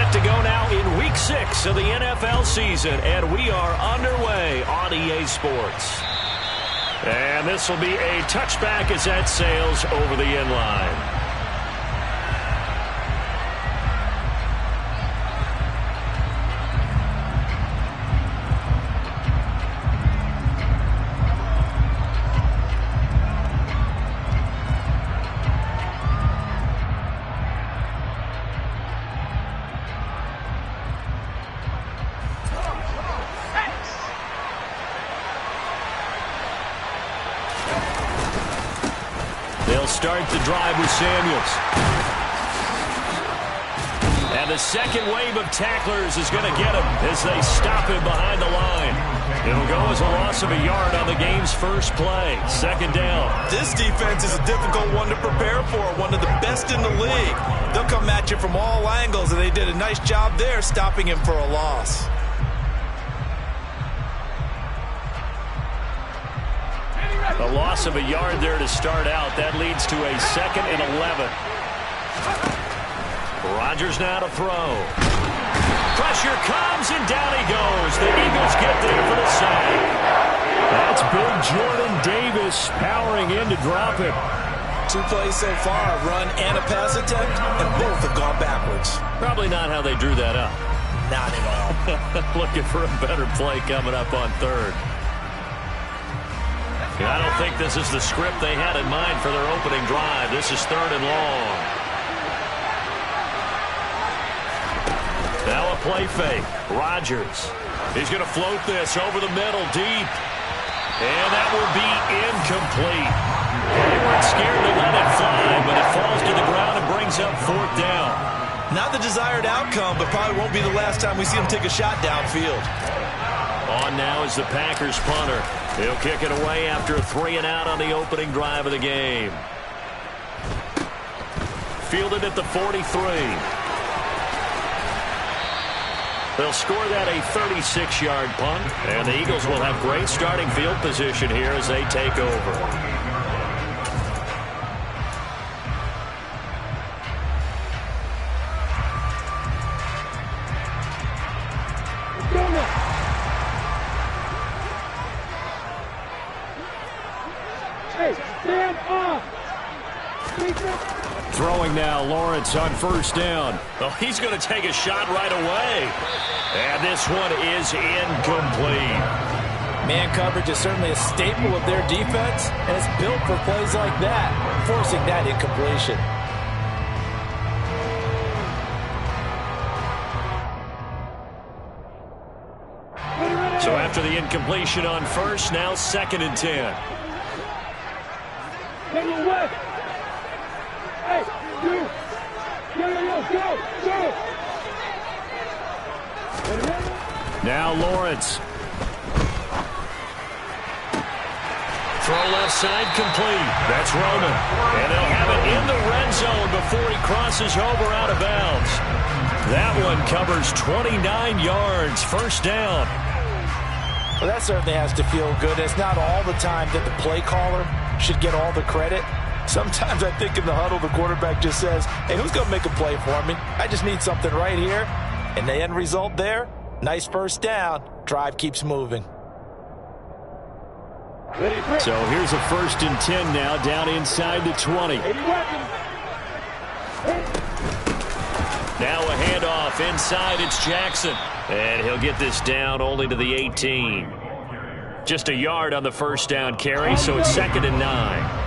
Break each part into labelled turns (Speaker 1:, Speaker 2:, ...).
Speaker 1: Set to go now in Week 6 of the NFL season, and we are underway on EA Sports. And this will be a touchback as that sails over the end line. They'll start the drive with Samuels. And the second wave of tacklers is going to get him as they stop him behind the line. It'll go as a loss of a yard on the game's first play. Second down.
Speaker 2: This defense is a difficult one to prepare for, one of the best in the league. They'll come at you from all angles, and they did a nice job there stopping him for a loss.
Speaker 1: A loss of a yard there to start out. That leads to a 2nd and 11. Rodgers now to throw. Pressure comes, and down he goes. The Eagles get there for the sack. That's big Jordan Davis powering in to drop him.
Speaker 2: 2 plays so far, a run and a pass attempt, and both have gone backwards.
Speaker 1: Probably not how they drew that up.
Speaker 2: Not at all.
Speaker 1: Looking for a better play coming up on 3rd. I don't think this is the script they had in mind for their opening drive. This is 3rd and long. Now a play fake. Rodgers. He's going to float this over the middle deep. And that will be incomplete. They weren't scared to let it fly, but it falls to the ground and brings up 4th down.
Speaker 2: Not the desired outcome, but probably won't be the last time we see him take a shot downfield.
Speaker 1: On now is the Packers punter. He'll kick it away after a 3-and-out on the opening drive of the game. Fielded at the 43. They'll score that a 36-yard punt, and the Eagles will have great starting field position here as they take over. Throwing now, Lawrence on 1st down. Oh, he's going to take a shot right away. And this one is incomplete.
Speaker 2: Man coverage is certainly a staple of their defense, and it's built for plays like that, forcing that incompletion.
Speaker 1: So after the incompletion on 1st, now 2nd and 10. Now Lawrence. Throw left side complete. That's Roman. And they'll have it in the red zone before he crosses over out of bounds. That one covers 29 yards. 1st down.
Speaker 2: Well, that certainly has to feel good. It's not all the time that the play caller should get all the credit. Sometimes I think in the huddle, the quarterback just says, hey, who's going to make a play for me? I just need something right here. And the end result there, nice 1st down. Drive keeps moving.
Speaker 1: So here's a 1st and 10 now, down inside the 20. Now a handoff inside, it's Jackson. And he'll get this down only to the 18. Just a yard on the 1st down carry, so it's 2nd and 9.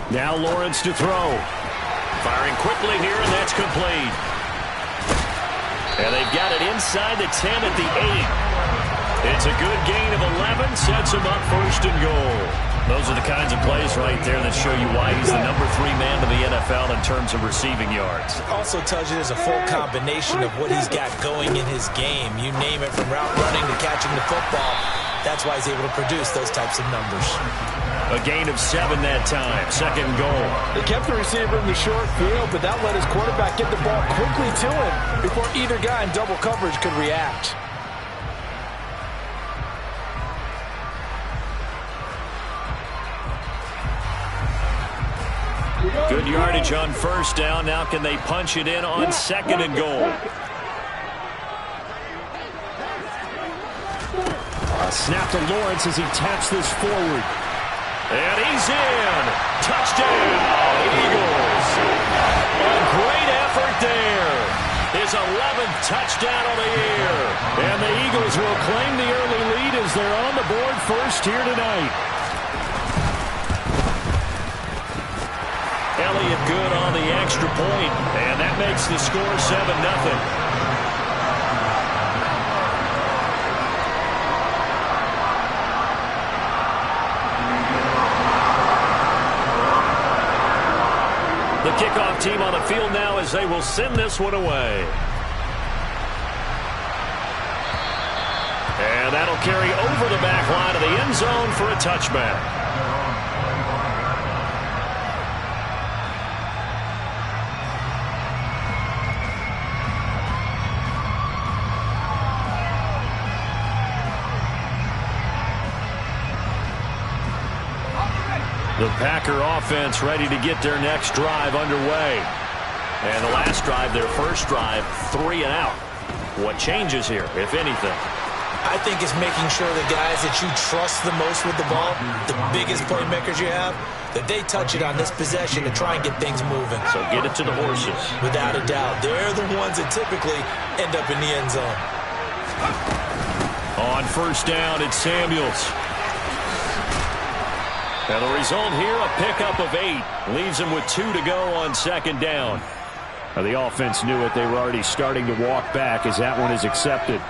Speaker 1: Now Lawrence to throw. Firing quickly here, and that's complete. And they've got it inside the 10 at the 8. It's a good gain of 11, sets him up 1st and goal. Those are the kinds of plays right there that show you why he's the number 3 man in the NFL in terms of receiving yards.
Speaker 2: Also tells you there's a full combination of what he's got going in his game. You name it, from route running to catching the football. That's why he's able to produce those types of numbers.
Speaker 1: A gain of 7 that time. 2nd goal.
Speaker 2: They kept the receiver in the short field, but that let his quarterback get the ball quickly to him before either guy in double coverage could react.
Speaker 1: Good yardage on first down. Now can they punch it in on second and goal? A snap to Lawrence as he taps this forward. And he's in. Touchdown, Eagles. A great effort there. His 11th touchdown of the year. And the Eagles will claim the early lead as they're on the board first here tonight. Elliott good on the extra point, and that makes the score 7-0. The kickoff team on the field now as they will send this one away. And that'll carry over the back line of the end zone for a touchback. The Packer offense ready to get their next drive underway. And the last drive, their first drive, 3 and out. What changes here, if anything?
Speaker 2: I think it's making sure the guys that you trust the most with the ball, the biggest playmakers you have, that they touch it on this possession to try and get things moving.
Speaker 1: So get it to the horses.
Speaker 2: Without a doubt. They're the ones that typically end up in the end zone.
Speaker 1: On first down, it's Samuels. And the result here, a pickup of 8. Leaves them with 2 to go on second down. Now, the offense knew it. They were already starting to walk back as that one is accepted.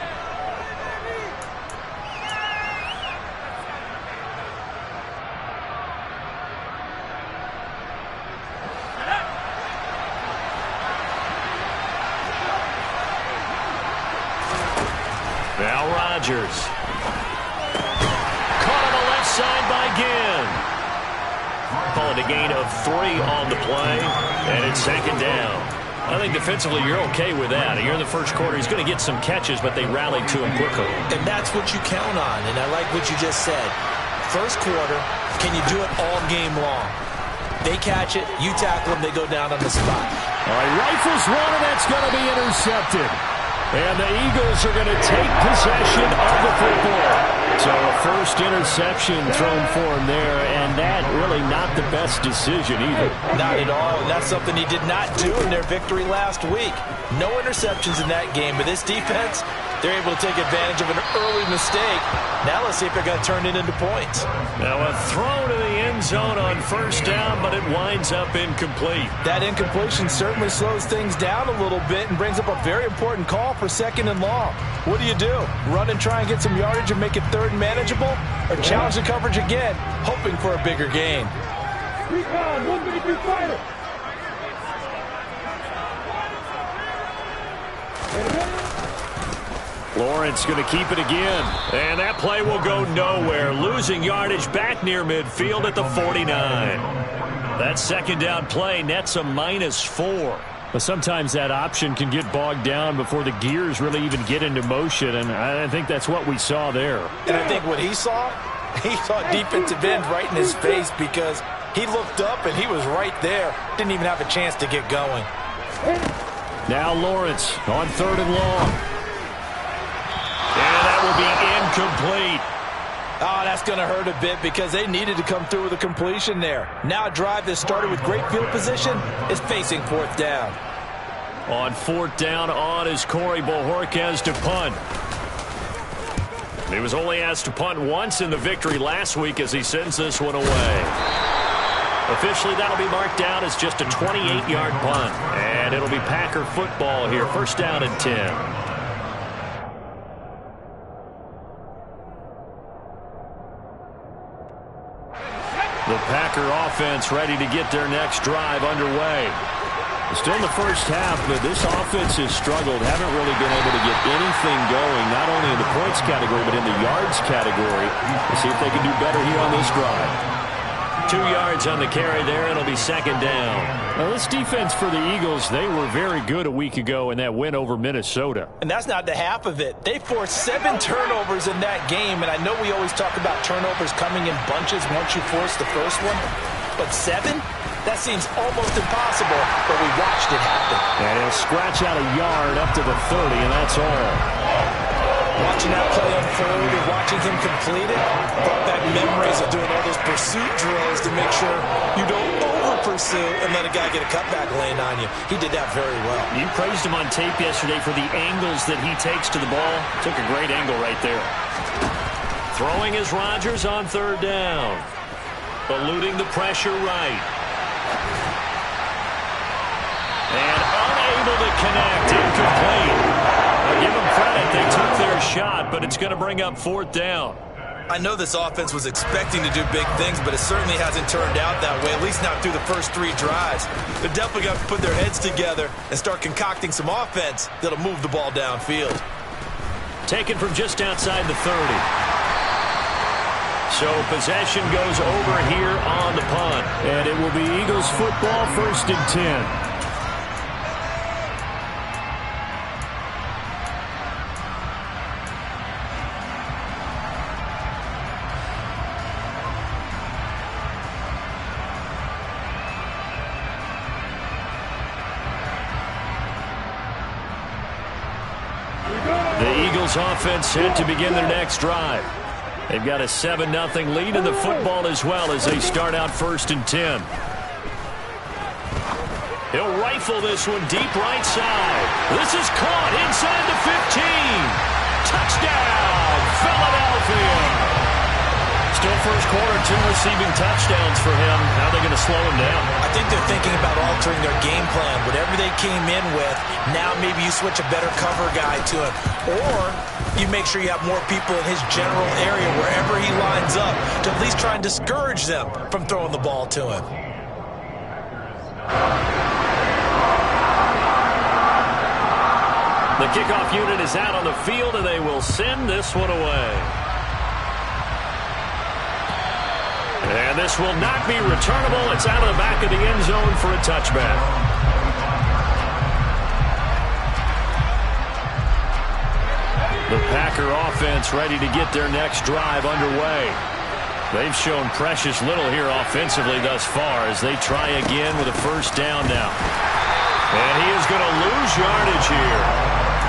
Speaker 1: Now Rodgers. Caught on the left side by Ginn. Call it a gain of 3 on the play, and it's second down. I think defensively you're okay with that. Here in the first quarter, he's going to get some catches, but they rallied to him quickly.
Speaker 2: And that's what you count on, and I like what you just said. First quarter, can you do it all game long? They catch it, you tackle them, they go down on the spot.
Speaker 1: All right, rifles one, and that's going to be intercepted. And the Eagles are going to take possession of the football. So a first interception thrown for him there, and that really not the best decision either.
Speaker 2: Not at all, and that's something he did not do in their victory last week. No interceptions in that game, but this defense, they're able to take advantage of an early mistake. Now let's see if they're going to turn it into points.
Speaker 1: Now a throw to the end zone on first down, but it winds up incomplete.
Speaker 2: That incompletion certainly slows things down a little bit and brings up a very important call for second and long. What do? Run and try and get some yardage and make it third and manageable? Or challenge the coverage again, hoping for a bigger gain?
Speaker 1: Lawrence going to keep it again. And that play will go nowhere. Losing yardage back near midfield at the 49. That second down play nets a -4. But sometimes that option can get bogged down before the gears really even get into motion, and I think that's what we saw there.
Speaker 2: And I think what he saw defensive end right in his face because he looked up and he was right there. Didn't even have a chance to get going.
Speaker 1: Now Lawrence on third and long. And that will be incomplete.
Speaker 2: Oh, that's going to hurt a bit because they needed to come through with a completion there. Now a drive that started with great field position is facing fourth down.
Speaker 1: On fourth down on is Corey Bojorquez to punt. He was only asked to punt once in the victory last week as he sends this one away. Officially, that'll be marked down as just a 28-yard punt. And it'll be Packer football here. First down and 10. The Packer offense ready to get their next drive underway. Still in the first half, but this offense has struggled. Haven't really been able to get anything going, not only in the points category, but in the yards category. We'll see if they can do better here on this drive. 2 yards on the carry there, and it'll be second down. Now, this defense for the Eagles, they were very good a week ago in that win over Minnesota.
Speaker 2: And that's not the half of it. They forced 7 turnovers in that game, and I know we always talk about turnovers coming in bunches once you force the first one, but 7? That seems almost impossible, but we watched it happen.
Speaker 1: And he'll scratch out a yard up to the 30, and that's all.
Speaker 2: Watching that play unfold and watching him complete it brought back memories of doing all those pursuit drills to make sure you don't over-pursue and let a guy get a cutback lane on you. He did that very well.
Speaker 1: You praised him on tape yesterday for the angles that he takes to the ball. Took a great angle right there. Throwing is Rodgers on third down. Eluding the pressure right. And unable to connect. Incomplete. I'll give them credit. They took their shot, but it's going to bring up fourth down.
Speaker 2: I know this offense was expecting to do big things, but it certainly hasn't turned out that way, at least not through the first 3 drives. They're definitely going to put their heads together and start concocting some offense that'll move the ball downfield.
Speaker 1: Taken from just outside the 30. So possession goes over here on the punt. And it will be Eagles football, 1st and 10. The Eagles offense set to begin their next drive. They've got a 7-0 lead in the football as well as they start out 1st and 10. He'll rifle this one deep right side. This is caught inside the 15. Touchdown, Philadelphia. Still first quarter, 2 receiving touchdowns for him. How are they going to slow him down?
Speaker 2: I think they're thinking about altering their game plan. Whatever they came in with, now maybe you switch a better cover guy to him. Or you make sure you have more people in his general area wherever he lines up to at least try and discourage them from throwing the ball to him.
Speaker 1: The kickoff unit is out on the field, and they will send this one away. And this will not be returnable. It's out of the back of the end zone for a touchback. The Packer offense ready to get their next drive underway. They've shown precious little here offensively thus far as they try again with a first down now. And he is going to lose yardage here.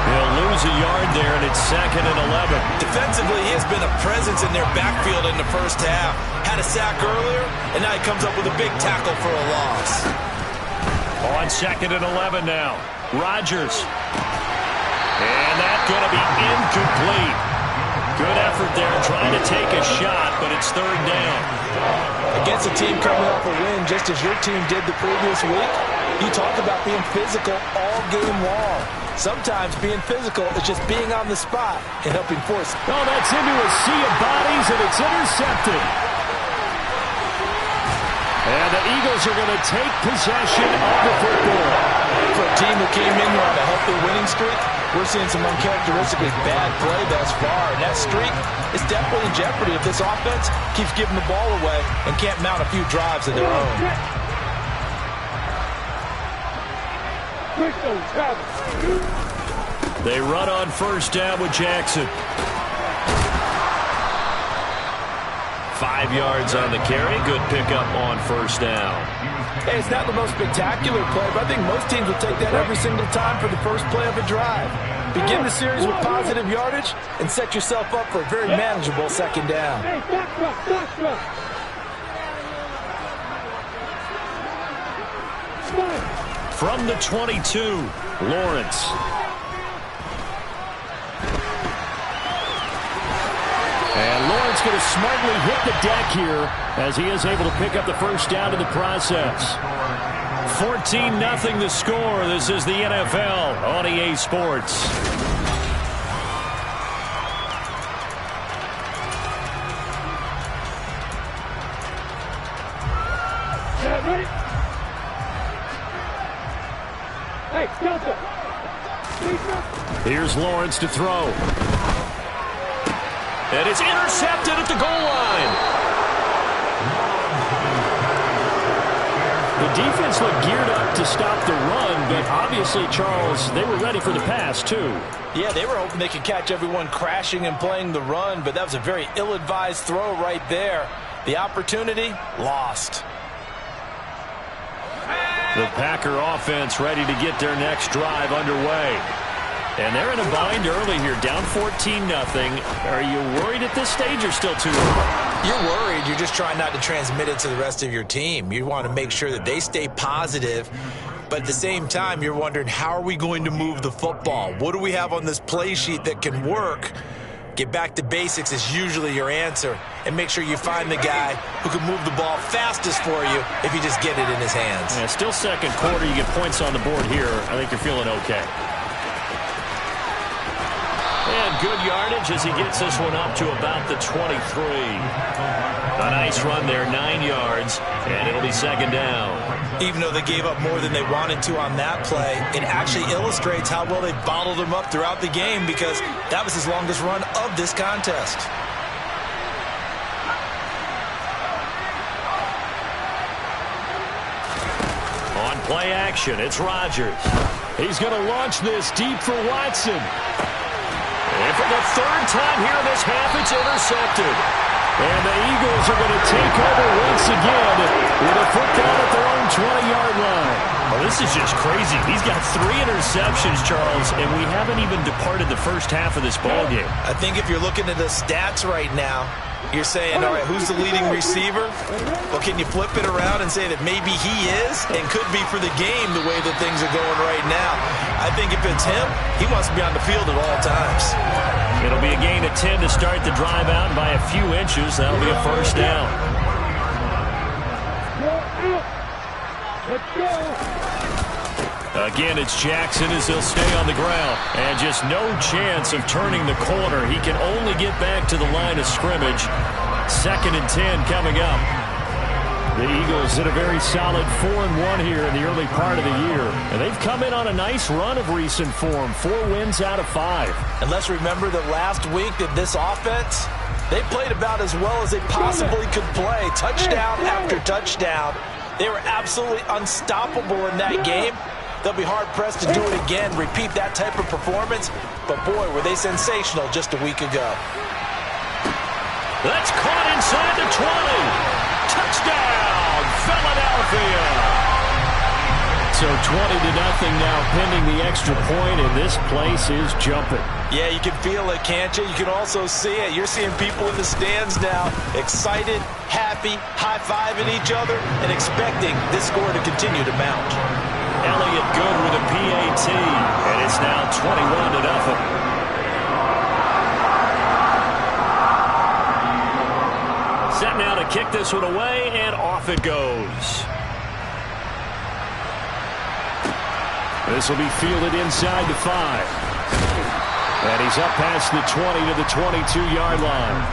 Speaker 1: He'll lose a yard there, and it's 2nd and 11.
Speaker 2: Defensively, he has been a presence in their backfield in the first half. Had a sack earlier, and now he comes up with a big tackle for a loss.
Speaker 1: On 2nd and 11 now. Rodgers. And that's going to be incomplete. Good effort there trying to take a shot, but it's 3rd down.
Speaker 2: Against a team coming off a win, just as your team did the previous week, you talk about being physical all game long. Sometimes being physical is just being on the spot and helping force.
Speaker 1: Oh, that's into a sea of bodies, and it's intercepted. And the Eagles are going to take possession of the football.
Speaker 2: For a team who came in here on a healthy winning streak, we're seeing some uncharacteristically bad play thus far. And that streak is definitely in jeopardy if this offense keeps giving the ball away and can't mount a few drives of their own.
Speaker 1: They run on first down with Jackson. 5 yards on the carry. Good pickup on first down.
Speaker 2: Hey, it's not the most spectacular play, but I think most teams will take that every single time for the first play of a drive. Begin the series with positive yardage and set yourself up for a very manageable 2nd down.
Speaker 1: From the 22, Lawrence. And Lawrence going to smartly hit the deck here as he is able to pick up the first down in the process. 14-0 the score. This is the NFL on EA Sports.
Speaker 3: Ready? Hey, Delta.
Speaker 1: Here's Lawrence to throw. And it's intercepted at the goal line. The defense looked geared up to stop the run, but obviously, Charles, they were ready for the pass, too.
Speaker 2: Yeah, they were hoping they could catch everyone crashing and playing the run, but that was a very ill-advised throw right there. The opportunity, lost.
Speaker 1: The Packer offense ready to get their next drive underway. And they're in a bind early here, down 14-0. Are you worried at this stage or still too early?
Speaker 2: You're worried. You're just trying not to transmit it to the rest of your team. You want to make sure that they stay positive. But at the same time, you're wondering, how are we going to move the football? What do we have on this play sheet that can work? Get back to basics is usually your answer. And make sure you find the guy who can move the ball fastest for you if you just get it in his hands.
Speaker 1: Yeah, still second quarter. You get points on the board here. I think you're feeling okay. And good yardage as he gets this one up to about the 23. A nice run there, 9 yards, and it'll be second down.
Speaker 2: Even though they gave up more than they wanted to on that play, it actually illustrates how well they bottled them up throughout the game, because that was his longest run of this contest.
Speaker 1: On play action, it's Rodgers. He's going to launch this deep for Watson. And for the third time here in this half, it's intercepted. And the Eagles are going to take over once again with a football at their own 20-yard line. Well, this is just crazy. He's got 3 interceptions, Charles, and we haven't even departed the first half of this ballgame.
Speaker 2: I think if you're looking at the stats right now, you're saying, all right, who's the leading receiver? Well, can you flip it around and say that maybe he is and could be for the game the way that things are going right now? I think if it's him, he wants to be on the field at all times.
Speaker 1: It'll be a gain of 10 to start the drive out by a few inches. That'll be a first down.
Speaker 3: Let's go.
Speaker 1: Again, it's Jackson as he'll stay on the ground. And just no chance of turning the corner. He can only get back to the line of scrimmage. 2nd and 10 coming up. The Eagles did a very solid 4-1 here in the early part of the year. And they've come in on a nice run of recent form. 4 wins out of 5.
Speaker 2: And let's remember that last week that this offense, they played about as well as they possibly could play. Touchdown after touchdown. They were absolutely unstoppable in that game. They'll be hard-pressed to do it again, repeat that type of performance. But, boy, were they sensational just a week ago.
Speaker 1: That's caught inside the 20. Touchdown, Philadelphia. So 20-0 now pending the extra point, and this place is jumping.
Speaker 2: Yeah, you can feel it, can't you? You can also see it. You're seeing people in the stands now excited, happy, high-fiving each other, and expecting this score to continue to mount.
Speaker 1: Elliott good with a PAT, and it's now 21-0. Set now to kick this one away, and off it goes. This will be fielded inside the 5. And he's up past the 20 to the 22-yard line.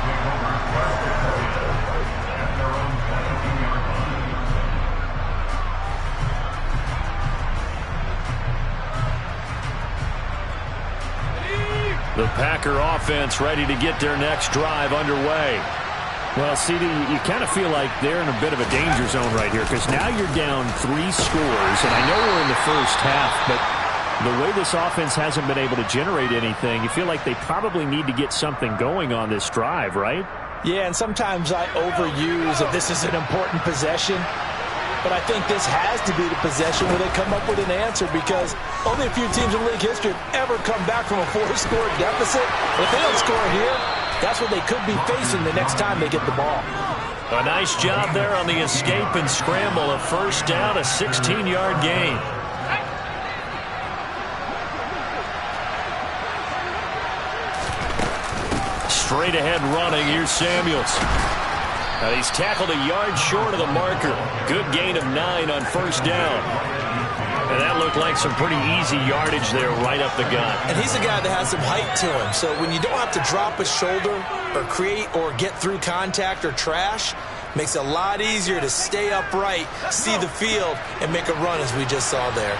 Speaker 1: The Packer offense ready to get their next drive underway. Well, CD, you kind of feel like they're in a bit of a danger zone right here, because now you're down 3 scores, and I know we're in the first half, but the way this offense hasn't been able to generate anything, you feel like they probably need to get something going on this drive, right?
Speaker 2: Yeah, and sometimes I overuse that this is an important possession, but I think this has to be the possession where they come up with an answer, because only a few teams in league history have ever come back from a 4-score deficit. But if they don't score here, that's what they could be facing the next time they get the ball.
Speaker 1: A nice job there on the escape and scramble. A first down, a 16-yard gain. Straight ahead running. Here's Samuels. Now he's tackled a yard short of the marker. Good gain of 9 on first down. And that looked like some pretty easy yardage there right up the gut.
Speaker 2: And he's a guy that has some height to him. So when you don't have to drop a shoulder or create or get through contact or trash, makes it a lot easier to stay upright, see the field, and make a run as we just saw there.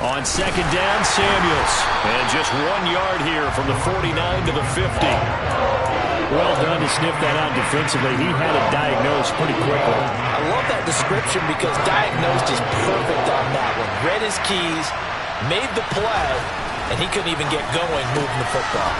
Speaker 1: On second down, Samuels. And just 1 yard here from the 49 to the 50. Well done to sniff that out defensively. He had it diagnosed pretty quickly.
Speaker 2: I love that description because diagnosed is perfect on that one. Read his keys, made the play, and he couldn't even get going moving the football.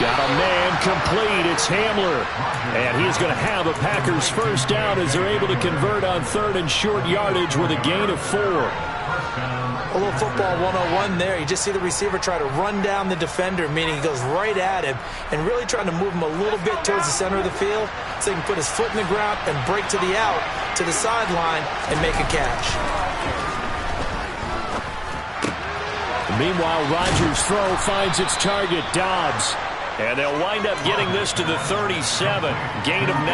Speaker 1: Got a man complete. It's Hamler. And he is going to have a Packers first down as they're able to convert on third and short yardage with a gain of 4.
Speaker 2: A little football 101 there. You just see the receiver try to run down the defender, meaning he goes right at him and really trying to move him a little bit towards the center of the field so he can put his foot in the ground and break to the out, to the sideline, and make a catch.
Speaker 1: Meanwhile, Rodgers' throw finds its target, Dobbs. And they'll wind up getting this to the 37. Gain of 9.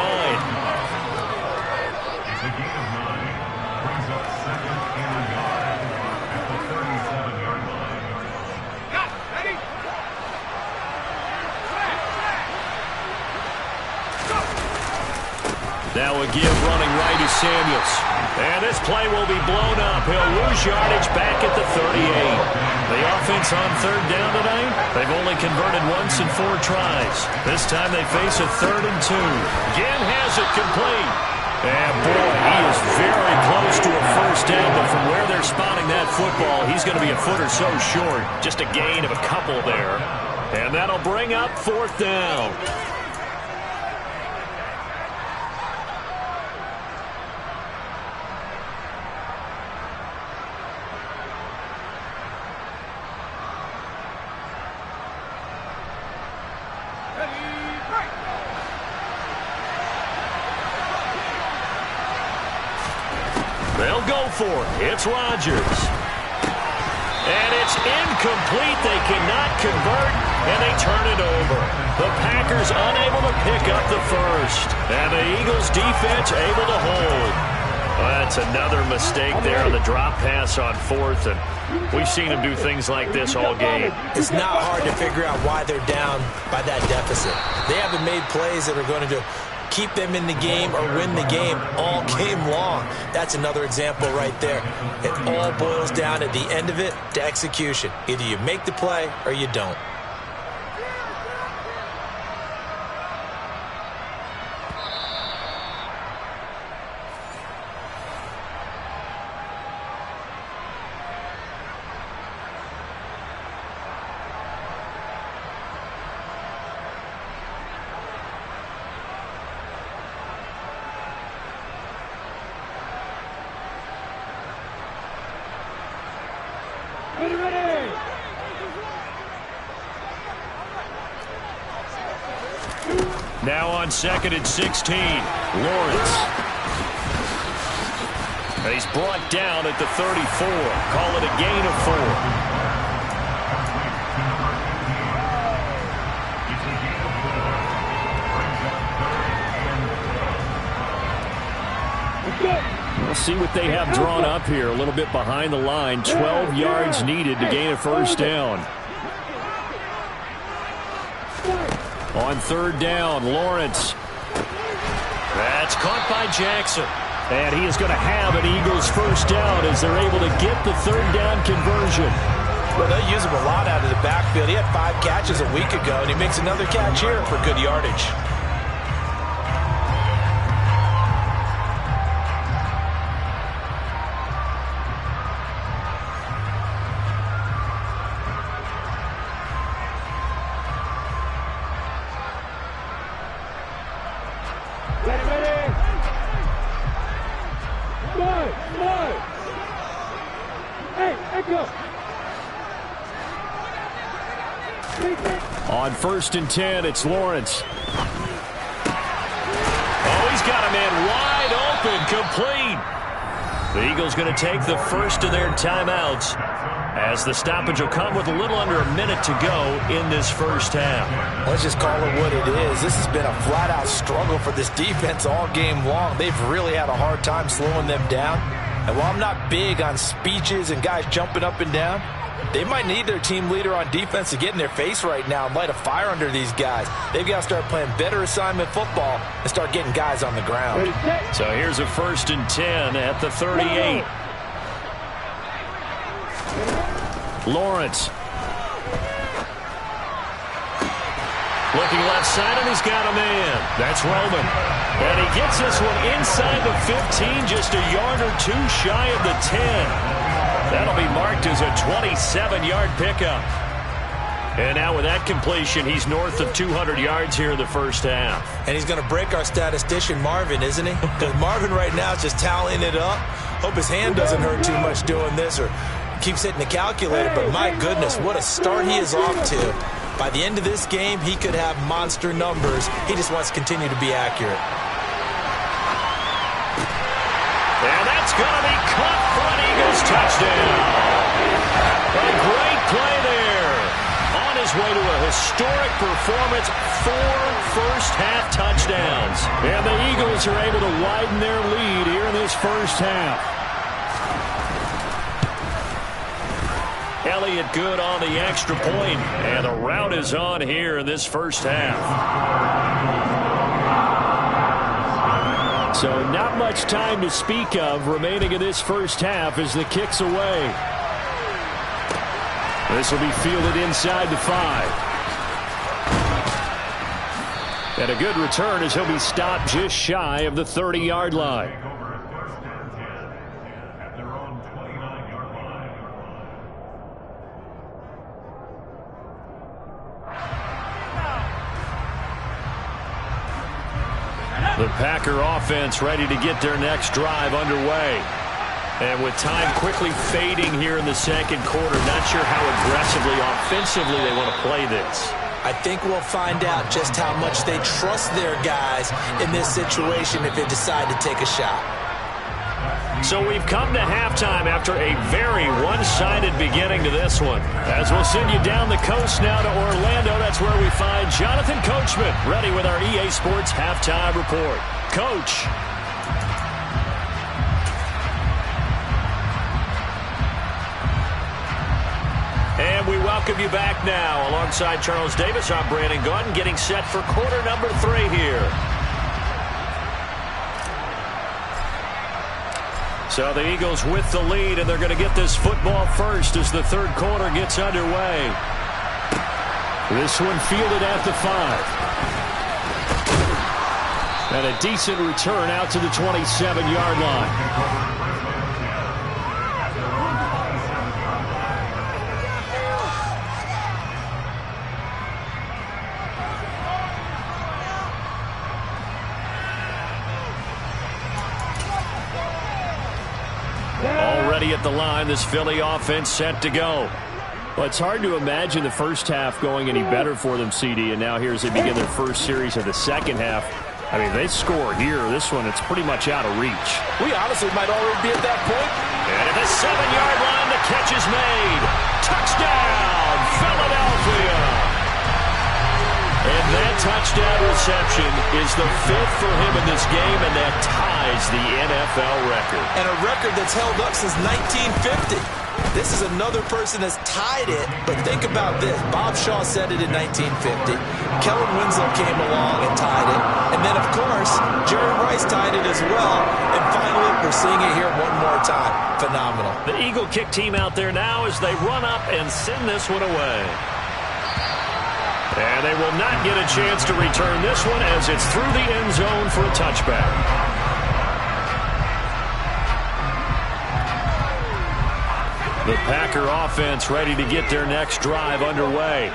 Speaker 1: Now a give running right is Samuels. And this play will be blown up. He'll lose yardage back at the 38. The offense on third down tonight, they've only converted once in 4 tries. This time they face a 3rd and 2. Again has it complete. And boy, he is very close to a first down, but from where they're spotting that football, he's going to be a foot or so short. Just a gain of a couple there. And that'll bring up 4th down. They'll go for it. It's Rodgers. And it's incomplete. They cannot convert, and they turn it over. The Packers unable to pick up the first. And the Eagles defense able to hold. Well, that's another mistake there on the drop pass on 4th, and we've seen them do things like this all game.
Speaker 2: It's not hard to figure out why they're down by that deficit. They haven't made plays that are going to keep them in the game or win the game all game long. That's another example right there. It all boils down at the end of it to execution. Either you make the play or you don't.
Speaker 1: Now on 2nd and 16, Lawrence. He's brought down at the 34. Call it a gain of 4. We'll see what they have drawn up here. A little bit behind the line. 12 yards needed to gain a first down. On 3rd down, Lawrence. That's caught by Jackson. And he is going to have an Eagles first down as they're able to get the 3rd down conversion.
Speaker 2: Well, they use him a lot out of the backfield. He had 5 catches a week ago, and he makes another catch here for good yardage.
Speaker 1: On 1st and 10, it's Lawrence. Oh, he's got a man wide open, complete. The Eagles going to take the first of their timeouts as the stoppage will come with a little under a minute to go in this first half.
Speaker 2: Let's just call it what it is. This has been a flat-out struggle for this defense all game long. They've really had a hard time slowing them down. And while I'm not big on speeches and guys jumping up and down, they might need their team leader on defense to get in their face right now and light a fire under these guys. They've got to start playing better assignment football and start getting guys on the ground.
Speaker 1: So here's a 1st and 10 at the 38. Lawrence. Looking left side, and he's got a man. That's Roman. And he gets this one inside the 15, just a yard or 2 shy of the 10. That'll be marked as a 27-yard pickup. And now with that completion, he's north of 200 yards here in the first half.
Speaker 2: And he's going to break our statistician, Marvin, isn't he? Because Marvin right now is just tallying it up. Hope his hand doesn't hurt too much doing this or keeps hitting the calculator. But my goodness, what a start he is off to. By the end of this game, he could have monster numbers. He just wants to continue to be accurate.
Speaker 1: And that's going to be caught for an Eagles touchdown. A great play there. On his way to a historic performance, 4 first-half touchdowns. And the Eagles are able to widen their lead here in this first half. Elliott good on the extra point, and the rout is on here in this first half. So not much time to speak of remaining in this first half as the kick's away. This will be fielded inside the 5. And a good return as he'll be stopped just shy of the 30-yard line. The Packer offense ready to get their next drive underway. And with time quickly fading here in the second quarter, not sure how aggressively, offensively they want to play this.
Speaker 2: I think we'll find out just how much they trust their guys in this situation if they decide to take a shot.
Speaker 1: So we've come to halftime after a very one-sided beginning to this one. As we'll send you down the coast now to Orlando, that's where we find Jonathan Coachman ready with our EA Sports Halftime Report. Coach. And we welcome you back now. Alongside Charles Davis, I'm Brandon Gaudin, getting set for quarter number 3 here. So the Eagles with the lead, and they're going to get this football first as the third quarter gets underway. This one fielded at the 5. And a decent return out to the 27-yard line. Already at the line, this Philly offense set to go. Well, it's hard to imagine the first half going any better for them, CD, and now here as they begin their first series of the second half. I mean, they score here. This one, it's pretty much out of reach.
Speaker 2: We honestly might already be at that point.
Speaker 1: And at the 7-yard line, the catch is made. Touchdown, Philadelphia! And that touchdown reception is the 5th for him in this game, and that ties the NFL record.
Speaker 2: And a record that's held up since 1950. This is another person that's tied it, but think about this. Bob Shaw said it in 1950. Kellen Winslow came along and tied it. And then, of course, Jerry Rice tied it as well. And finally, we're seeing it here one more time. Phenomenal.
Speaker 1: The Eagle kick team out there now as they run up and send this one away. And they will not get a chance to return this one as it's through the end zone for a touchback. The Packer offense ready to get their next drive underway.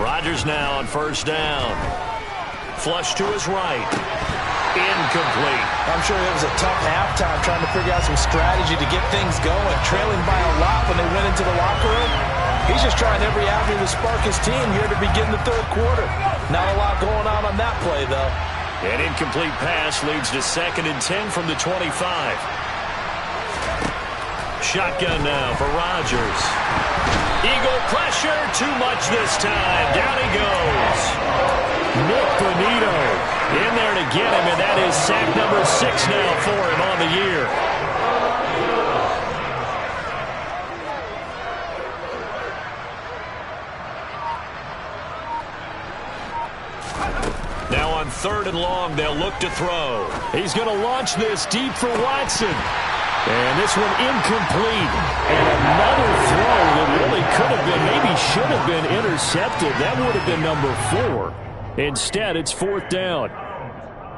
Speaker 1: Rodgers now on first down. Flush to his right. Incomplete.
Speaker 2: I'm sure it was a tough halftime trying to figure out some strategy to get things going. Trailing by a lot when they went into the locker room. He's just trying every avenue to spark his team here to begin the third quarter. Not a lot going on that play, though.
Speaker 1: An incomplete pass leads to 2nd and 10 from the 25. Shotgun now for Rodgers. Eagle pressure, too much this time. Down he goes. Nick Bonito in there to get him, and that is sack number 6 now for him on the year. Now on 3rd and long, they'll look to throw. He's going to launch this deep for Watson. And this one incomplete. And another throw that really could have been, maybe should have been intercepted. That would have been number 4. Instead, it's 4th down.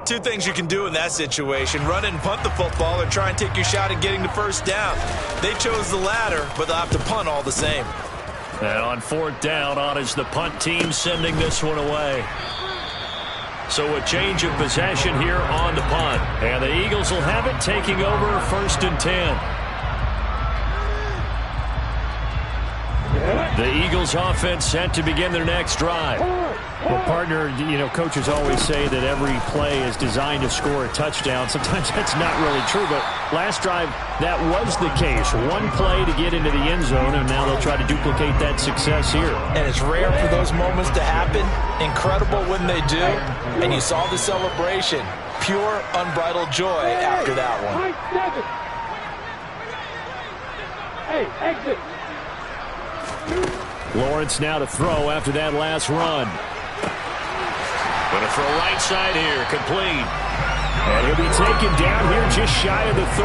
Speaker 2: Two things you can do in that situation: run and punt the football, or try and take your shot at getting the first down. They chose the latter, but they'll have to punt all the same.
Speaker 1: And on 4th down, on is the punt team, sending this one away. So a change of possession here on the punt. And the Eagles will have it, taking over 1st and 10. The Eagles offense set to begin their next drive.
Speaker 4: Well, partner, coaches always say that every play is designed to score a touchdown. Sometimes that's not really true, but last drive, that was the case. One play to get into the end zone, and now they'll try to duplicate that success here.
Speaker 2: And it's rare for those moments to happen. Incredible when they do. And you saw the celebration. Pure, unbridled joy after that one.
Speaker 3: Hey, exit.
Speaker 1: Lawrence now to throw after that last run. Going to throw right side here, complete. And he'll be taken down here just shy of the 30.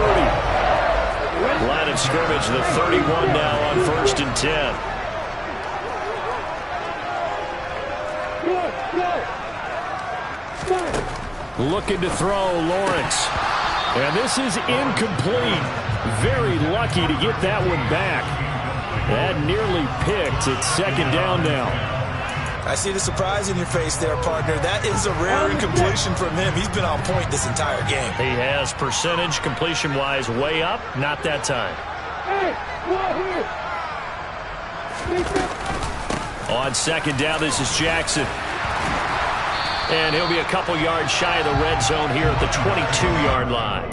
Speaker 1: Line of scrimmage, the 31 now on 1st and 10. Looking to throw, Lawrence. And this is incomplete. Very lucky to get that one back. That nearly picked. It's 2nd down now.
Speaker 2: I see the surprise in your face there, partner. That is a rare incompletion from him. He's been on point this entire game.
Speaker 1: He has percentage completion-wise way up. Not that time. On 2nd down, this is Jackson. And he'll be a couple yards shy of the red zone here at the 22-yard line.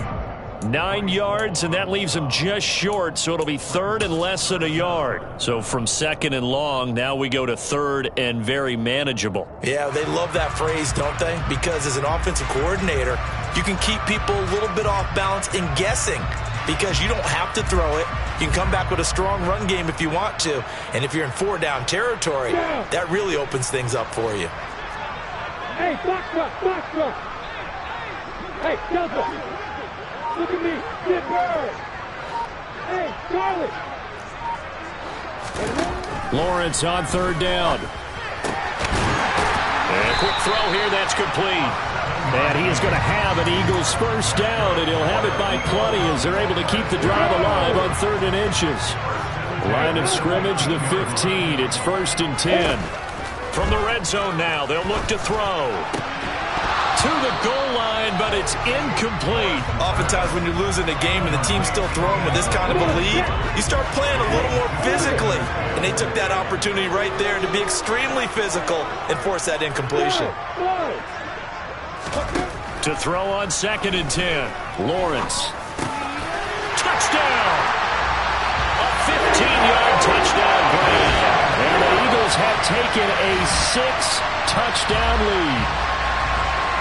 Speaker 1: 9 yards, and that leaves him just short, so it'll be 3rd and less than a yard. So from 2nd and long, now we go to 3rd and very manageable.
Speaker 2: Yeah, they love that phrase, don't they? Because as an offensive coordinator, you can keep people a little bit off balance and guessing, because you don't have to throw it. You can come back with a strong run game if you want to. And if you're in 4-down territory, that really opens things up for you.
Speaker 3: Hey, box truck. Hey, Delta. Look at me. Get bird. Hey, Charlie.
Speaker 1: Lawrence on 3rd down. And a quick throw here. That's complete. And he is going to have an Eagles 1st down, and he'll have it by plenty as they're able to keep the drive alive on 3rd and inches. Line of scrimmage, the 15. It's 1st and 10. From the red zone now, they'll look to throw. To the goal line, but it's incomplete.
Speaker 2: Oftentimes when you're losing a game and the team's still throwing with this kind of a lead, you start playing a little more physically. And they took that opportunity right there to be extremely physical and force that incompletion.
Speaker 1: To throw on 2nd and 10. Lawrence. Touchdown! A 15-yard touchdown play. And the Eagles have taken a 6-touchdown lead.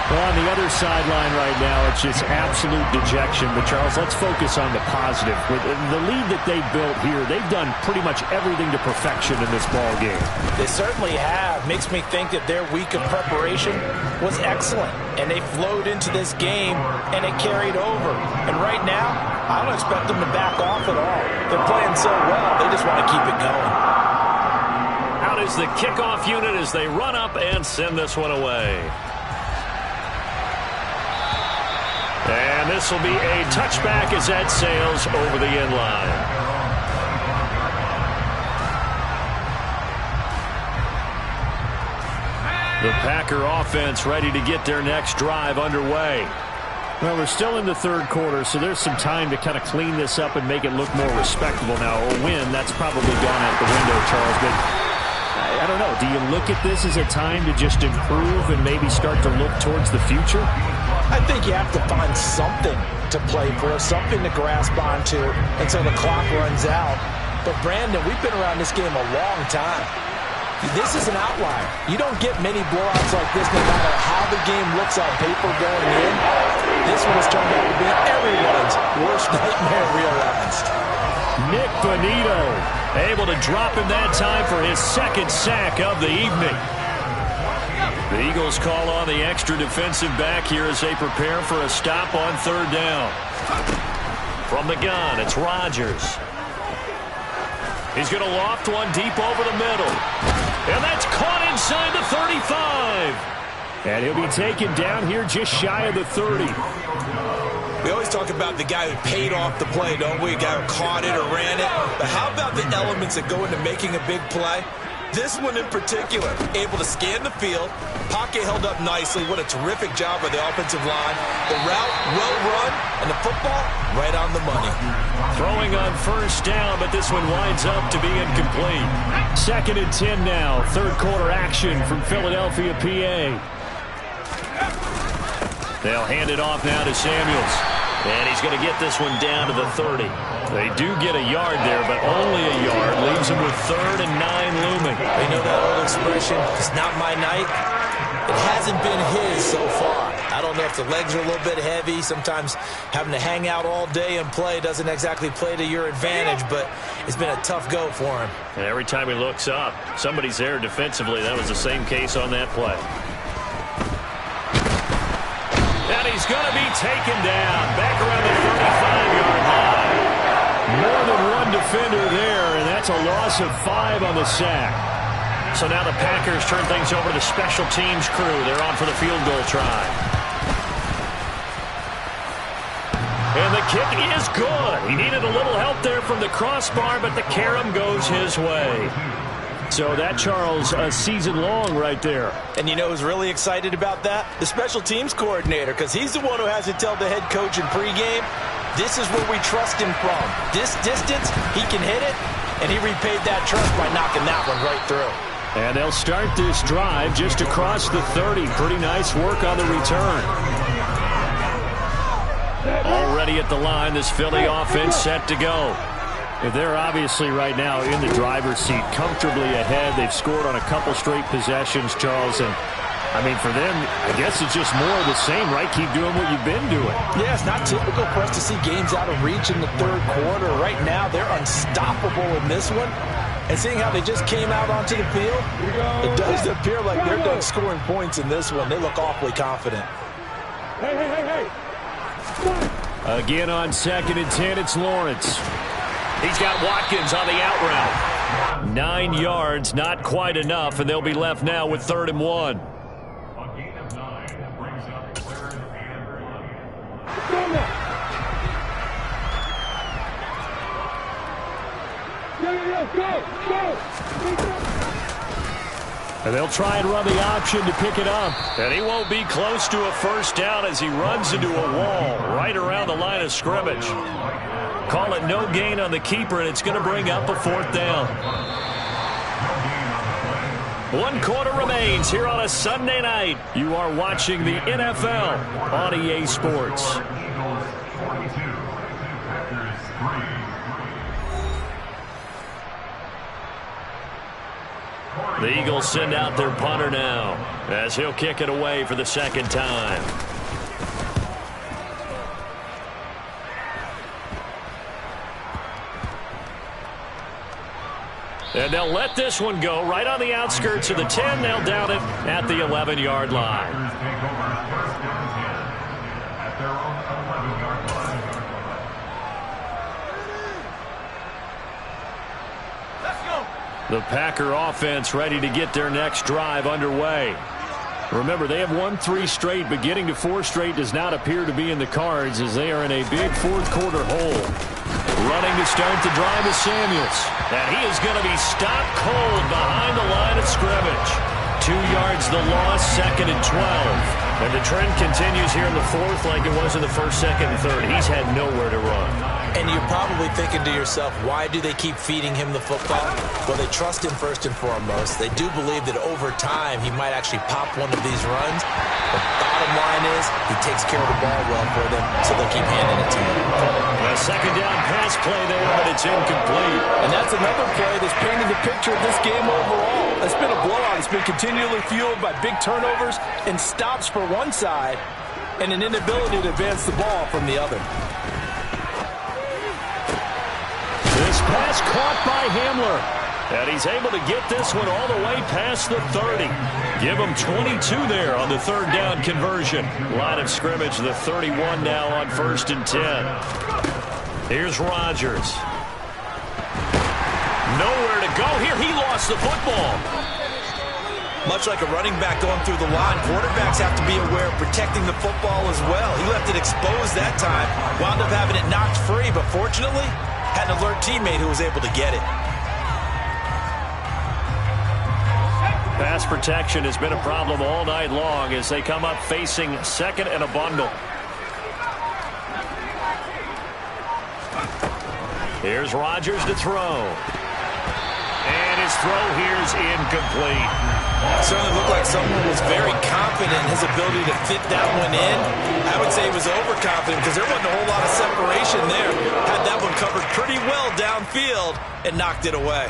Speaker 1: Well, on the other sideline right now, it's just absolute dejection. But, Charles, let's focus on the positive. With the lead that they built here, they've done pretty much everything to perfection in this ball game.
Speaker 2: They certainly have. Makes me think that their week of preparation was excellent. And they flowed into this game, and it carried over. And right now, I don't expect them to back off at all. They're playing so well, they just want to keep it going.
Speaker 1: Out is the kickoff unit as they run up and send this one away. And this will be a touchback as that sails over the end line. The Packer offense ready to get their next drive underway.
Speaker 4: Well, we're still in the 3rd quarter, so there's some time to kind of clean this up and make it look more respectable. Now, a win, that's probably gone out the window, Charles, but I don't know. Do you look at this as a time to just improve and maybe start to look towards the future?
Speaker 2: I think you have to find something to play for, something to grasp onto until the clock runs out. But, Brandon, we've been around this game a long time. This is an outlier. You don't get many blowouts like this no matter how the game looks on paper going in. This one has turned out to be everyone's worst nightmare realized.
Speaker 1: Nick Bonito able to drop him that time for his 2nd sack of the evening. The Eagles call on the extra defensive back here as they prepare for a stop on 3rd down. From the gun, it's Rodgers. He's going to loft one deep over the middle. And that's caught inside the 35.
Speaker 4: And he'll be taken down here just shy of the 30.
Speaker 2: We always talk about the guy who paid off the play, don't we? A guy who caught it or ran it. But how about the elements that go into making a big play? This one in particular, able to scan the field. Pocket held up nicely. What a terrific job by the offensive line. The route, well run, and the football, right on the money.
Speaker 1: Throwing on first down, but this one winds up to be incomplete.
Speaker 4: 2nd and 10 now. Third quarter action from Philadelphia, PA.
Speaker 1: They'll hand it off now to Samuels. And he's going to get this one down to the 30. They do get a yard there, but only a yard. Leaves them with 3rd and 9 looming.
Speaker 2: You know that old expression, it's not my night? It hasn't been his so far. I don't know if the legs are a little bit heavy. Sometimes having to hang out all day and play doesn't exactly play to your advantage, but it's been a tough go for him.
Speaker 1: And every time he looks up, somebody's there defensively. That was the same case on that play. And he's going to be taken down back around the 35-yard line.
Speaker 4: More than one defender there, and that's a loss of 5 on the sack.
Speaker 1: So now the Packers turn things over to the special teams crew. They're on for the field goal try. And the kick is good. He needed a little help there from the crossbar, but the carom goes his way.
Speaker 4: So that, Charles, a season long right there.
Speaker 2: And you know who's really excited about that? The special teams coordinator, because he's the one who has to tell the head coach in pregame, this is where we trust him from. This distance, he can hit it, and he repaid that trust by knocking that one right through.
Speaker 4: And they'll start this drive just across the 30. Pretty nice work on the return.
Speaker 1: Already at the line, this Philly offense set to go.
Speaker 4: They're obviously right now in the driver's seat, comfortably ahead. They've scored on a couple straight possessions, Charles. And, I mean, for them, I guess it's just more of the same, right? Keep doing what you've been doing.
Speaker 2: Yeah, it's not typical for us to see games out of reach in the third quarter. Right now, they're unstoppable in this one. And seeing how they just came out onto the field, it does appear like they're done scoring points in this one. They look awfully confident.
Speaker 3: Hey.
Speaker 4: Again on 2nd and 10, it's Lawrence.
Speaker 1: He's got Watkins on the out route.
Speaker 4: 9 yards, not quite enough, and they'll be left now with 3rd and 1. And they'll try and run the option to pick it up.
Speaker 1: And he won't be close to a first down as he runs into a wall right around the line of scrimmage. Call it no gain on the keeper, and it's going to bring up a 4th down. 1 quarter remains here on a Sunday night.
Speaker 4: You are watching the NFL on EA Sports.
Speaker 1: The Eagles send out their punter now as he'll kick it away for the 2nd time. And they'll let this one go right on the outskirts of the 10. They'll down it at the 11-yard line.
Speaker 4: The Packer offense ready to get their next drive underway. Remember, they have won 3 straight, but getting to 4 straight does not appear to be in the cards as they are in a big 4th quarter hole. Running to start the drive is Samuels.
Speaker 1: And he is going to be stopped cold behind the line of scrimmage.
Speaker 4: 2 yards the loss, 2nd and 12.
Speaker 1: And the trend continues here in the 4th like it was in the 1st, 2nd, and 3rd. He's had nowhere to run.
Speaker 2: And you're probably thinking to yourself, why do they keep feeding him the football? Well, they trust him first and foremost. They do believe that over time he might actually pop one of these runs. The bottom line is he takes care of the ball well for them, so they'll keep handing it to him.
Speaker 1: A 2nd down pass play there, but it's incomplete.
Speaker 2: And that's another play that's painted the picture of this game overall. It's been a blowout. It's been continually fueled by big turnovers and stops for one side and an inability to advance the ball from the other.
Speaker 4: This pass caught by Hamler.
Speaker 1: And he's able to get this one all the way past the 30. Give him 22 there on the 3rd down conversion. Line of scrimmage, the 31 now on 1st and 10. Here's Rodgers. Nowhere to go here. He lost the football.
Speaker 2: Much like a running back going through the line, quarterbacks have to be aware of protecting the football as well. He left it exposed that time, wound up having it knocked free, but fortunately, had an alert teammate who was able to get it.
Speaker 1: Pass protection has been a problem all night long as they come up facing second and a bundle. Here's Rodgers to throw. And his throw here is incomplete.
Speaker 2: Certainly looked like someone was very confident in his ability to fit that one in. I would say he was overconfident because there wasn't a whole lot of separation there. Had that one covered pretty well downfield and knocked it away.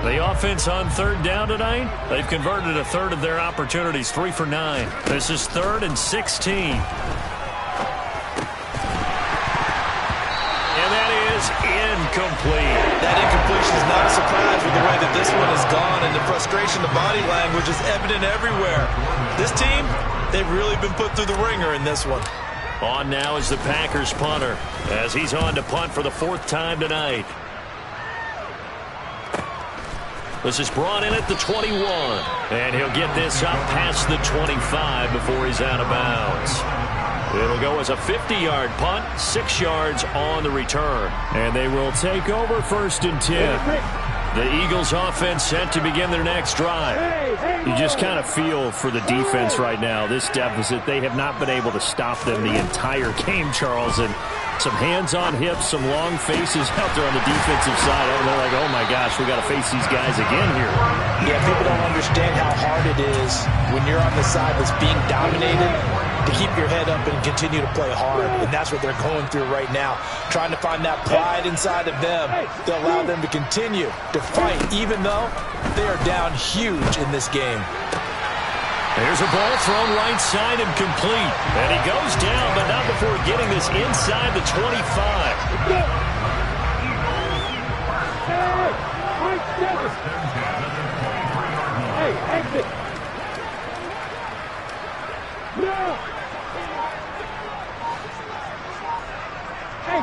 Speaker 1: The offense on third down tonight, they've converted a third of their opportunities, 3 for 9. This is 3rd and 16. Incomplete.
Speaker 2: That incompletion is not a surprise with the way that this one has gone, and the frustration, the body language is evident everywhere. This team, they've really been put through the ringer in this one.
Speaker 1: On now is the Packers punter as he's on to punt for the 4th time tonight. This is brought in at the 21, and he'll get this up past the 25 before he's out of bounds. It'll go as a 50-yard punt, 6 yards on the return.
Speaker 4: And they will take over 1st and 10. The Eagles offense set to begin their next drive. You just kind of feel for the defense right now. This deficit, they have not been able to stop them the entire game, Charles. And some hands on hips, some long faces out there on the defensive side. Oh, they're like, oh my gosh, we got to face these guys again here.
Speaker 2: Yeah, people don't understand how hard it is when you're on the side that's being dominated to keep your head up and continue to play hard. And that's what they're going through right now, trying to find that pride inside of them to allow them to continue to fight, even though they are down huge in this game.
Speaker 1: There's a ball thrown right side and complete. And he goes down, but not before getting this inside the 25.
Speaker 3: Hey, exit. No. Hey,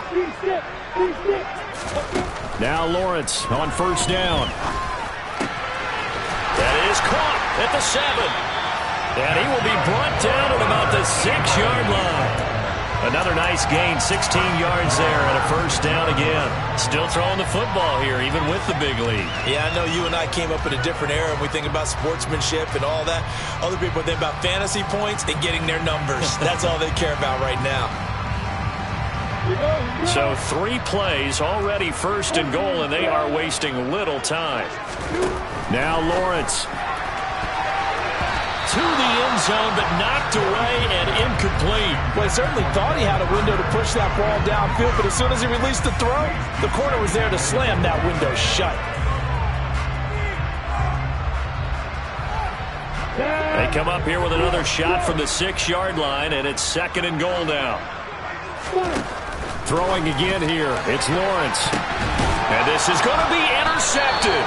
Speaker 4: now Lawrence on 1st down.
Speaker 1: That is caught at the 7. And he will be brought down at about the 6-yard line. Another nice gain, 16 yards there, and a 1st down again. Still throwing the football here, even with the big lead.
Speaker 2: Yeah, I know you and I came up in a different era, and we think about sportsmanship and all that. Other people think about fantasy points and getting their numbers. That's all they care about right now.
Speaker 1: So 3 plays, already 1st and goal, and they are wasting little time.
Speaker 4: Now Lawrence.
Speaker 1: To the end zone, but knocked away and incomplete.
Speaker 2: Well, he certainly thought he had a window to push that ball downfield, but as soon as he released the throw, the corner was there to slam that window shut.
Speaker 1: They come up here with another shot from the 6-yard line, and it's 2nd and goal now.
Speaker 4: Throwing again here. It's Lawrence.
Speaker 1: And this is going to be intercepted.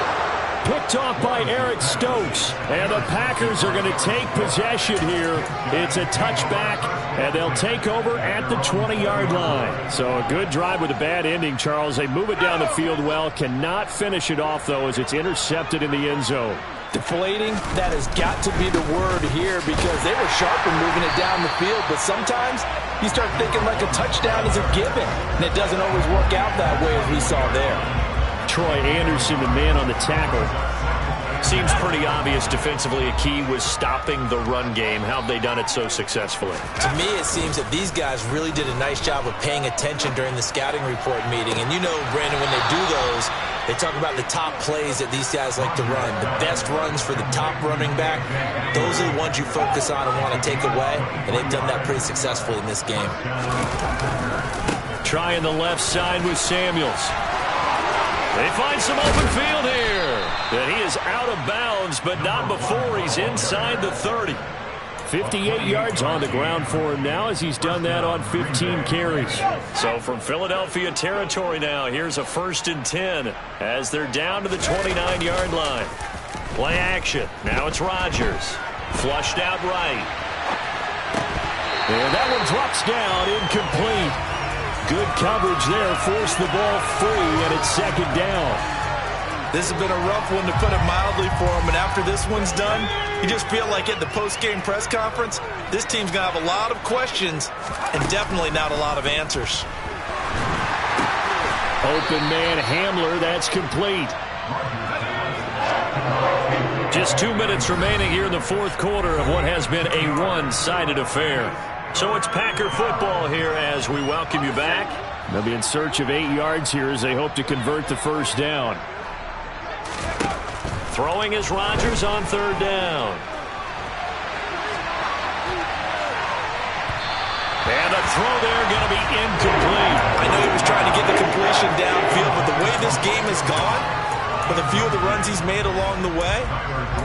Speaker 4: Picked off by Eric Stokes. And the Packers are going to take possession here. It's a touchback, and they'll take over at the 20-yard line. So a good drive with a bad ending, Charles. They move it down the field well. Cannot finish it off, though, as it's intercepted in the end zone.
Speaker 2: Deflating, that has got to be the word here because they were sharp in moving it down the field, but sometimes you start thinking like a touchdown is a given, and it doesn't always work out that way as we saw there.
Speaker 4: Troy Anderson, the man on the tackle.
Speaker 1: Seems pretty obvious defensively a key was stopping the run game. How have they done it so successfully?
Speaker 2: To me, it seems that these guys really did a nice job of paying attention during the scouting report meeting. And you know, Brandon, when they do those, they talk about the top plays that these guys like to run. The best runs for the top running back, those are the ones you focus on and want to take away. And they've done that pretty successfully in this game.
Speaker 1: Trying the left side with Samuels. They find some open field here. And he is out of bounds, but not before he's inside the 30.
Speaker 4: 58 yards on the ground for him now as he's done that on 15 carries.
Speaker 1: So from Philadelphia territory now, here's a 1st and 10 as they're down to the 29-yard line. Play action. Now it's Rodgers. Flushed out right.
Speaker 4: And that one drops down, incomplete. Good coverage there, forced the ball free, and it's 2nd down.
Speaker 2: This has been a rough one, to put it mildly, for him. And after this one's done, you just feel like at the post-game press conference, this team's going to have a lot of questions and definitely not a lot of answers.
Speaker 1: Open man Hamler, that's complete. Just 2 minutes remaining here in the fourth quarter of what has been a one-sided affair. So it's Packer football here as we welcome you back.
Speaker 4: They'll be in search of 8 yards here as they hope to convert the first down.
Speaker 1: Throwing is Rodgers on third down. And a throw there going to be incomplete.
Speaker 2: I know he was trying to get the completion downfield, but the way this game has gone, with a few of the runs he's made along the way,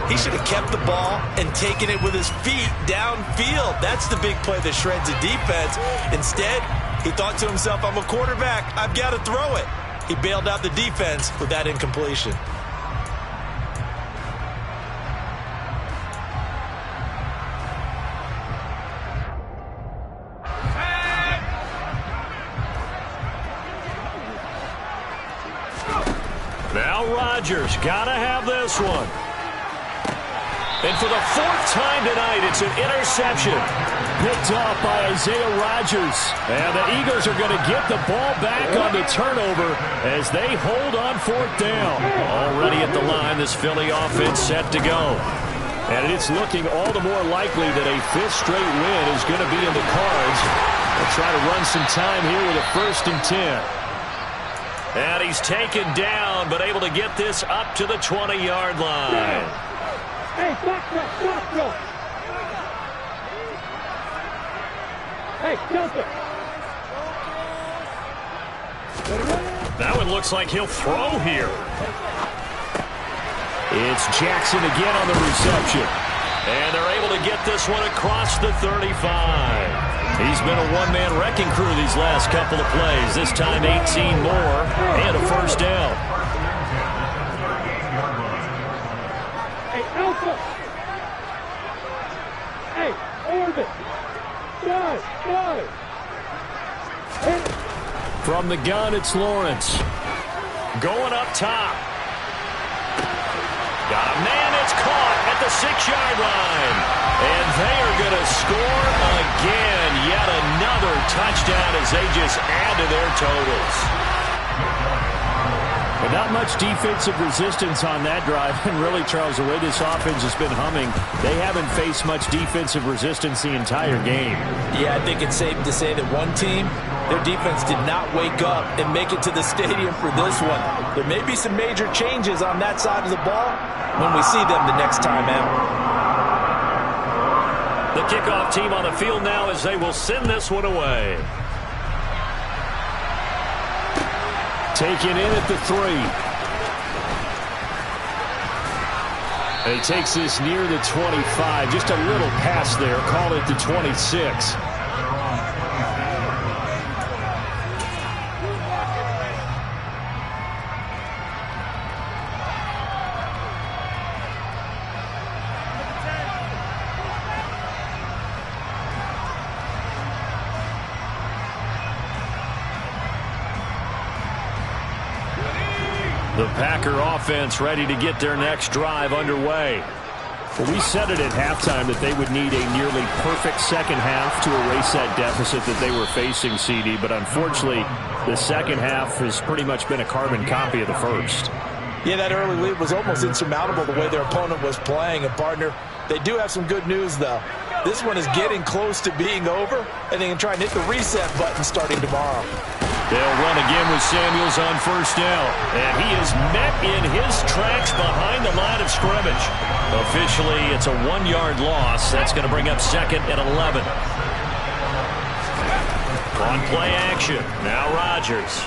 Speaker 2: he should have kept the ball and taken it with his feet downfield. That's the big play that shreds a defense. Instead, he thought to himself, I'm a quarterback, I've got to throw it. He bailed out the defense with that incompletion.
Speaker 1: Now Rodgers got to have this one. And for the fourth time tonight, it's an interception.
Speaker 4: Picked off by Isaiah Rodgers. And the Eagles are going to get the ball back on the turnover as they hold on fourth down.
Speaker 1: Already at the line, this Philly offense set to go.
Speaker 4: And it's looking all the more likely that a fifth straight win is going to be in the cards. They'll try to run some time here with a 1st and 10.
Speaker 1: And he's taken down, but able to get this up to the 20-yard line.
Speaker 3: Hey, stop. Hey, jump it.
Speaker 1: That one looks like he'll throw here.
Speaker 4: It's Jackson again on the reception.
Speaker 1: And they're able to get this one across the 35. He's been a one-man wrecking crew these last couple of plays. This time 18 more and a first down.
Speaker 3: Hey, Alpha. Hey, Orbit. Dive.
Speaker 4: From the gun, it's Lawrence.
Speaker 1: Going up top. Got a man, it's caught at the 6-yard line. And they are going to score again. Yet another touchdown as they just add to their totals.
Speaker 4: But not much defensive resistance on that drive. And really, Charles, the way this offense has been humming, they haven't faced much defensive resistance the entire game.
Speaker 2: Yeah, I think it's safe to say that one team, their defense did not wake up and make it to the stadium for this one. There may be some major changes on that side of the ball when we see them the next time out.
Speaker 1: The kickoff team on the field now as they will send this one away.
Speaker 4: Taken in at the 3. And he takes this near the 25. Just a little pass there. Call it the 26.
Speaker 1: The Packer offense ready to get their next drive underway.
Speaker 4: Well, we said it at halftime that they would need a nearly perfect second half to erase that deficit that they were facing, CD. But unfortunately, the second half has pretty much been a carbon copy of the first.
Speaker 2: Yeah, that early lead was almost insurmountable the way their opponent was playing. And, partner, they do have some good news, though. This one is getting close to being over, and they can try and hit the reset button starting tomorrow.
Speaker 1: They'll run again with Samuels on first down. And he is met in his tracks behind the line of scrimmage. Officially, it's a 1-yard loss. That's going to bring up 2nd and 11. On play action. Now Rodgers.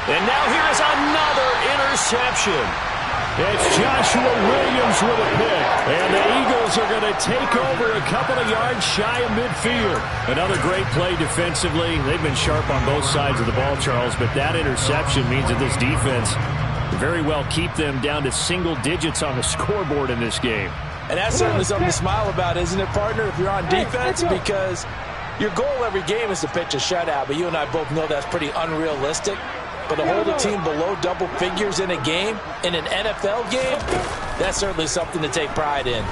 Speaker 1: And now here is another interception.
Speaker 4: It's Joshua Williams with a pick. And the Eagles are going to take over a couple of yards shy of midfield. Another great play defensively. They've been sharp on both sides of the ball, Charles, but that interception means that this defense very well keep them down to single digits on the scoreboard in this game.
Speaker 2: And that's certainly something to smile about, isn't it, partner, if you're on defense? Because your goal every game is to pitch a shutout, but you and I both know that's pretty unrealistic. But to hold a team below double figures in a game, in an NFL game, that's certainly something to take pride in.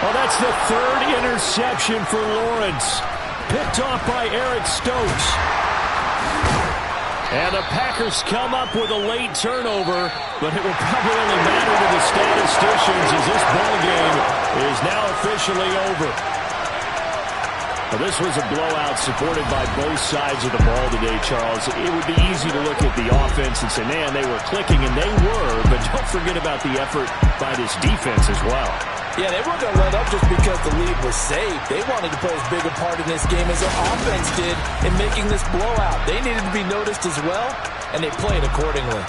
Speaker 4: Well, that's the third interception for Lawrence. Picked off by Eric Stokes. And the Packers come up with a late turnover, but it will probably only matter to the statisticians as this ball game is now officially over. Well, this was a blowout supported by both sides of the ball today, Charles. It would be easy to look at the offense and say, man, they were clicking, and they were, but don't forget about the effort by this defense as well.
Speaker 2: Yeah, they weren't going to let up just because the lead was saved. They wanted to play as big a part in this game as their offense did in making this blowout. They needed to be noticed as well, and they played accordingly.